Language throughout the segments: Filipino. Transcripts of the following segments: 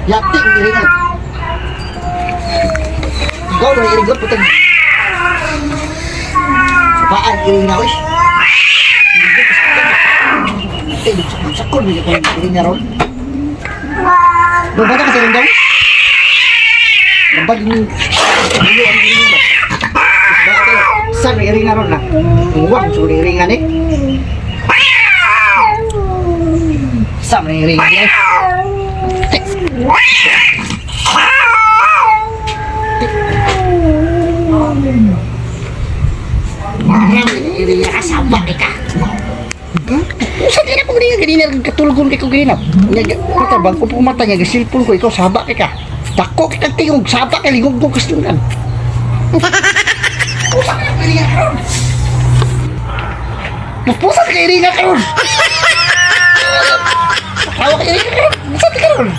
Yati ang iringan. Ikaw na iringan putang. Baan iringan ko eh. Sakon mo yung iringan ron. Babata ka sa rindaw? Labag yung iringan ba? Saan may iringan ron na? Huwag sa iringan eh. Saan may iringan eh? Iriya ka sabak ka. Sa kaya ko ganina katulgon kay ko ganina. Kita bang ko pumata niya silpon ko ikaw sabak ka. Dako kita tingog sabak ka ligog ko kastunan. Pusa ka iriya ka. Pusa ka iriya ka. Hawak iriya ka. Sa ka ron.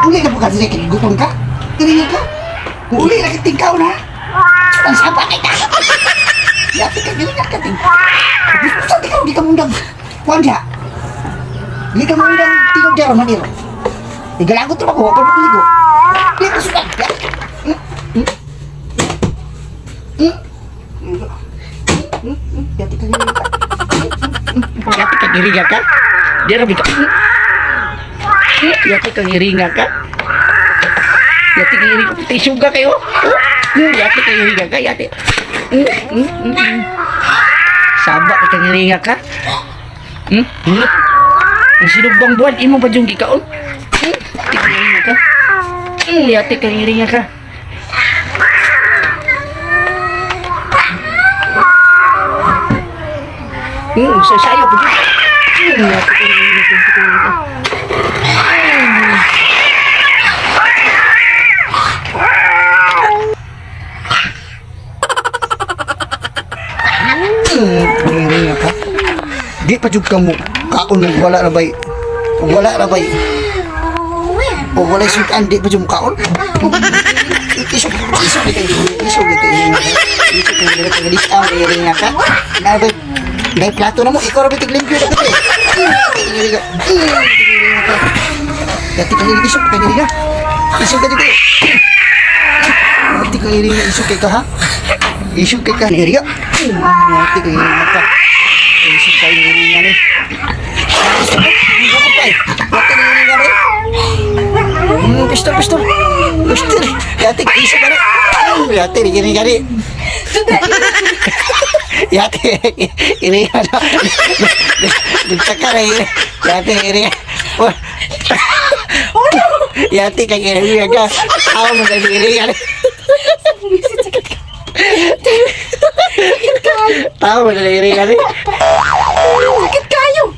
Uli na po kasi kinigutom ka. Iriya ka. Uli na kitingkaw na. Ang sabak ka. Yati ka gini ka ting. Sa di ka mundang. Kuan dia. Di ka mundang tingog dia man iro. Igalagot ra ko pa ligo. Di ka suka. Yati ka gini ka. Yati ka gini ka. Dia rabi ka. Yati ka gini ka. Yati ka gini ka. Tisuga kayo. Yati ka gini ka. Yati. Sabak ka ngiringa ka? Ang sinubang buwan, imo ba yung gikaon? Yati ka ngiringa ka? Yati ka ngiringa ka? Sasayo po dyan. Yati ka ngiringa ka? Iriya ka. Di pa jud ka mo kaon wala ra bay. Wala ra bay. O wala sukan di pa jud kaon. Isok kay iriya ka disam iriya ka. Na bay dai plato na mo ikaw ra bitig limpyo na kay. Iriya ka. Dati ka isok kay iriya. Isok ka dito. Dati ka iriya isok kay ka ha. Isok kay ka iriya. Nanti kayo maka isip kayo niringan eh. Bakit niringan eh? Pistol. Yati kayo isip ka rin. Yati niringan eh. Yati niringan na. Nagtaka rin. Yati niringan. Yati kayo niringan ka. Ako mo kayo niringan eh. Tahu mo na rin. Sakit kayo!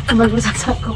Tumal ko sa sako.